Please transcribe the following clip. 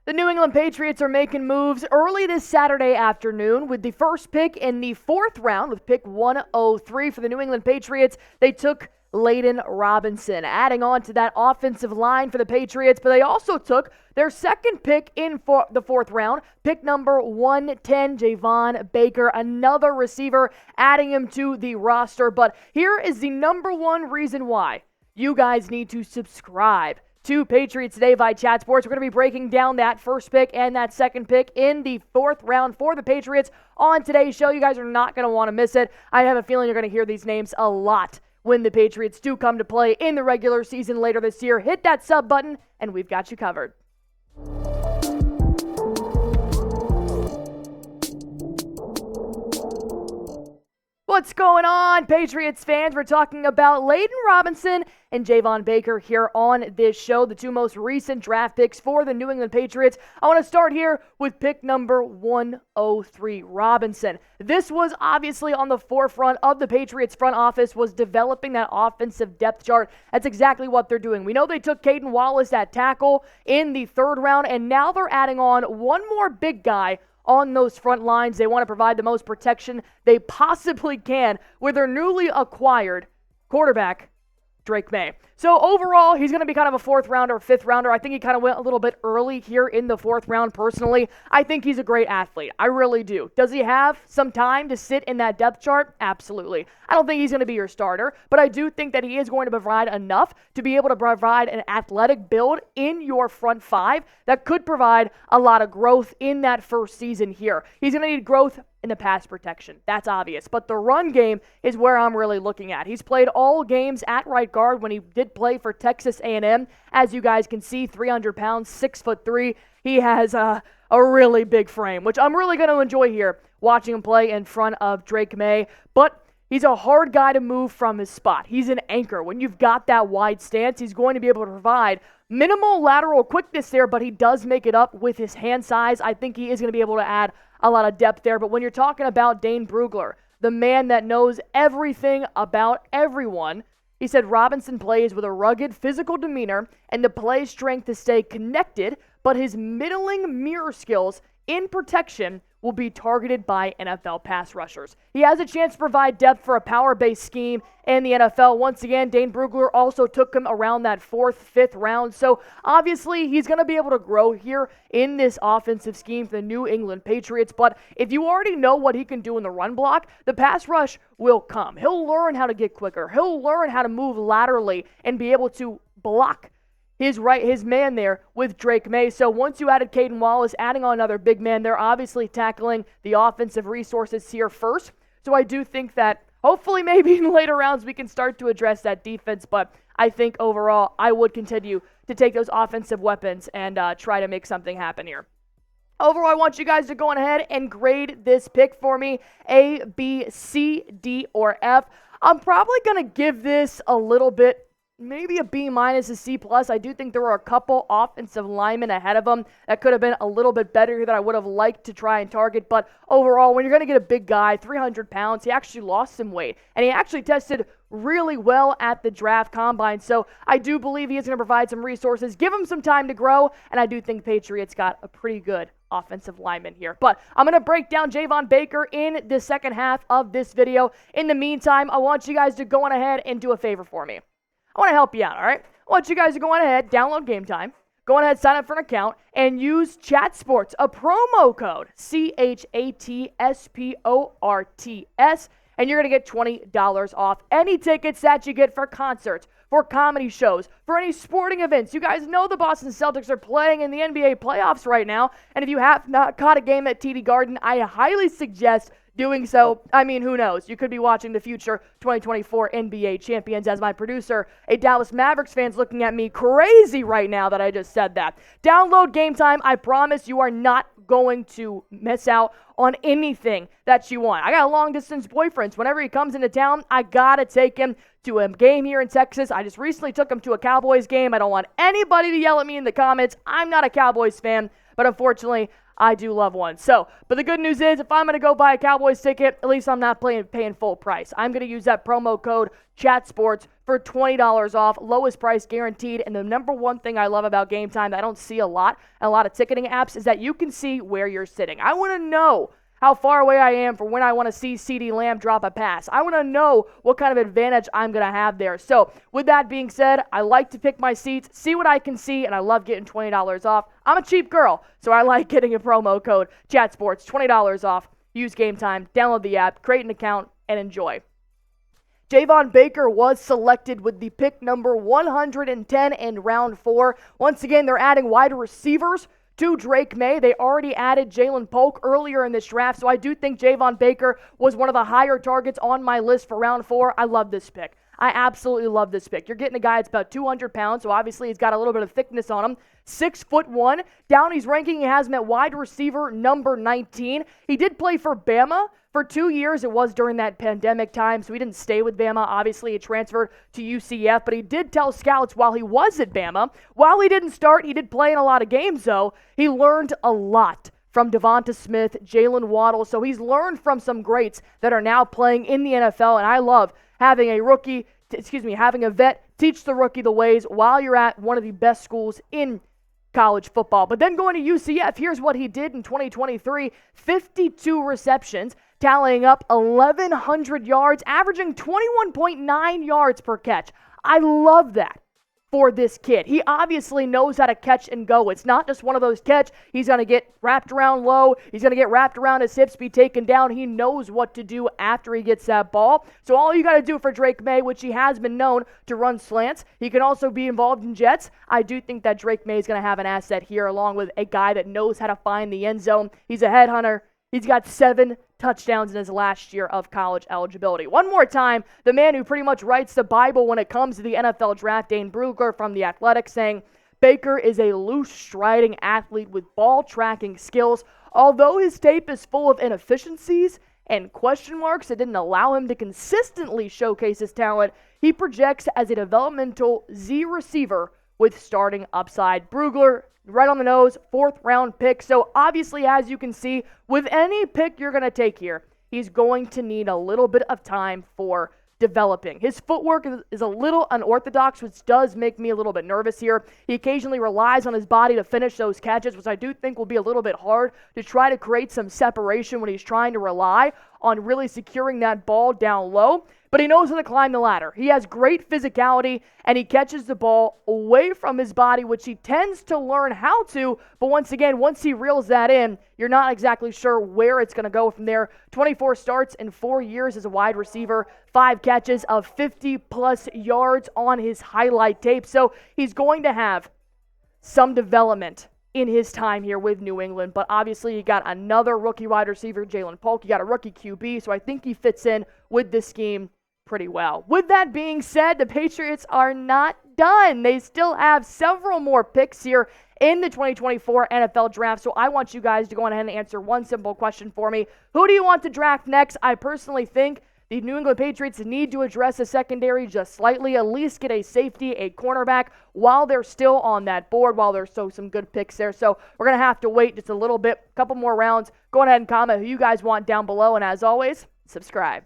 The New England Patriots are making moves early this Saturday afternoon with the first pick in the fourth round with pick 103 for the New England Patriots. They took Layden Robinson, adding on to that offensive line for the Patriots, but they also took their second pick in for the fourth round, pick number 110, Javon Baker, another receiver, adding him to the roster. But here is the number one reason why you guys need to subscribe to Patriots Today by Chat Sports. We're going to be breaking down that first pick and that second pick in the fourth round for the Patriots on today's show. You guys are not going to want to miss it. I have a feeling you're going to hear these names a lot when the Patriots do come to play in the regular season later this year. Hit that sub button, and we've got you covered. What's going on, Patriots fans? We're talking about Layden Robinson and Javon Baker here on this show, the two most recent draft picks for the New England Patriots. I want to start here with pick number 103, Robinson. This was obviously on the forefront of the Patriots front office, was developing that offensive depth chart. That's exactly what they're doing. We know they took Caden Wallace at tackle in the third round, and now they're adding on one more big guy on those front lines. They want to provide the most protection they possibly can with their newly acquired quarterback, Drake Maye. So overall, he's going to be kind of a fourth rounder, fifth rounder. I think he kind of went a little bit early here in the fourth round personally. I think he's a great athlete. I really do. Does he have some time to sit in that depth chart? Absolutely. I don't think he's going to be your starter, but I do think that he is going to provide enough to be able to provide an athletic build in your front five that could provide a lot of growth in that first season here. He's going to need growth in the pass protection. That's obvious. But the run game is where I'm really looking at. He's played all games at right guard when he did play for Texas A&M. As you guys can see, 300 pounds, 6'3". He has a really big frame, which I'm really going to enjoy here, watching him play in front of Drake Maye. But he's a hard guy to move from his spot. He's an anchor. When you've got that wide stance, he's going to be able to provide minimal lateral quickness there, but he does make it up with his hand size. I think he is going to be able to add a lot of depth there. But when you're talking about Dane Brugler, the man that knows everything about everyone, he said Robinson plays with a rugged physical demeanor and the play strength to stay connected, but his middling mirror skills in protection will be targeted by NFL pass rushers. He has a chance to provide depth for a power-based scheme in the NFL. Once again, Dane Brugler also took him around that fourth, fifth round. So obviously, he's going to be able to grow here in this offensive scheme for the New England Patriots. But if you already know what he can do in the run block, the pass rush will come. He'll learn how to get quicker. He'll learn how to move laterally and be able to block his man there with Drake Maye. So once you added Caden Wallace, adding on another big man, they're obviously tackling the offensive resources here first. So I do think that hopefully maybe in later rounds we can start to address that defense. But I think overall I would continue to take those offensive weapons and try to make something happen here. Overall, I want you guys to go on ahead and grade this pick for me, A, B, C, D, or F. I'm probably going to give this a little bit, maybe a B minus, a C plus. I do think there were a couple offensive linemen ahead of him that could have been a little bit better here that I would have liked to try and target. But overall, when you're going to get a big guy, 300 pounds, he actually lost some weight. And he actually tested really well at the draft combine. So I do believe he is going to provide some resources, give him some time to grow. And I do think Patriots got a pretty good offensive lineman here. But I'm going to break down Javon Baker in the second half of this video. In the meantime, I want you guys to go on ahead and do a favor for me. I want to help you out, all right? I want you guys to go on ahead, download Game Time, go on ahead, sign up for an account, and use Chat Sports, a promo code, CHATSPORTS, and you're going to get $20 off any tickets that you get for concerts, for comedy shows, for any sporting events. You guys know the Boston Celtics are playing in the NBA playoffs right now, and if you have not caught a game at TD Garden, I highly suggest doing so. I mean, who knows? You could be watching the future 2024 NBA champions. As my producer, a Dallas Mavericks fan's looking at me crazy right now that I just said that. Download Game Time. I promise you are not going to miss out on anything that you want. I got a long-distance boyfriend. So whenever he comes into town, I got to take him to a game here in Texas. I just recently took him to a Cowboys game. I don't want anybody to yell at me in the comments. I'm not a Cowboys fan, but unfortunately, I do love one. So, but the good news is if I'm going to go buy a Cowboys ticket, at least I'm not paying full price. I'm going to use that promo code CHATSPORTS for $20 off, lowest price guaranteed. And the number one thing I love about Game Time that I don't see a lot in a lot of ticketing apps is that you can see where you're sitting. I want to know how far away I am from when I want to see CeeDee Lamb drop a pass. I want to know what kind of advantage I'm going to have there. So with that being said, I like to pick my seats, see what I can see, and I love getting $20 off. I'm a cheap girl, so I like getting a promo code ChatSports, $20 off. Use Game Time, download the app, create an account, and enjoy. Javon Baker was selected with the pick number 110 in round 4. Once again, they're adding wide receivers to Drake May. They already added Jalen Polk earlier in this draft, so I do think Javon Baker was one of the higher targets on my list for round 4. I love this pick. I absolutely love this pick. You're getting a guy that's about 200 pounds, so obviously he's got a little bit of thickness on him. 6'1". Downey's ranking has him at wide receiver number 19. He did play for Bama for 2 years. It was during that pandemic time, so he didn't stay with Bama. Obviously, he transferred to UCF, but he did tell scouts while he was at Bama, while he didn't start, he did play in a lot of games, though, he learned a lot from Devonta Smith, Jalen Waddle, so he's learned from some greats that are now playing in the NFL, and I love having having a vet teach the rookie the ways while you're at one of the best schools in college football. But then going to UCF, here's what he did in 2023, 52 receptions, tallying up 1,100 yards, averaging 21.9 yards per catch. I love that for this kid. He obviously knows how to catch and go. It's not just one of those catch. He's going to get wrapped around low. He's going to get wrapped around his hips, be taken down. He knows what to do after he gets that ball. So all you got to do for Drake May, which he has been known to run slants, he can also be involved in jets. I do think that Drake May is going to have an asset here along with a guy that knows how to find the end zone. He's a headhunter. He's got 7 touchdowns in his last year of college eligibility. One more time, the man who pretty much writes the Bible when it comes to the NFL draft, Dane Brugler from The Athletic, saying, Baker is a loose striding athlete with ball tracking skills. Although his tape is full of inefficiencies and question marks that didn't allow him to consistently showcase his talent, he projects as a developmental Z receiver with starting upside. Brugler, right on the nose, 4th round pick. So obviously, as you can see, with any pick you're going to take here, he's going to need a little bit of time for developing. His footwork is a little unorthodox, which does make me a little bit nervous here. He occasionally relies on his body to finish those catches, which I do think will be a little bit hard to try to create some separation when he's trying to rely on really securing that ball down low. But he knows how to climb the ladder. He has great physicality, and he catches the ball away from his body, which he tends to learn how to. But once again, once he reels that in, you're not exactly sure where it's going to go from there. 24 starts in 4 years as a wide receiver, 5 catches of 50-plus yards on his highlight tape. So he's going to have some development in his time here with New England. But obviously, you got another rookie wide receiver, Jalen Polk. You got a rookie QB, so I think he fits in with this scheme pretty well. With that being said, the Patriots are not done. They still have several more picks here in the 2024 NFL Draft, so I want you guys to go ahead and answer one simple question for me. Who do you want to draft next? I personally think the New England Patriots need to address the secondary just slightly, at least get a safety, a cornerback, while they're still on that board, while there's some good picks there. So we're going to have to wait just a little bit, a couple more rounds. Go ahead and comment who you guys want down below, and as always, subscribe.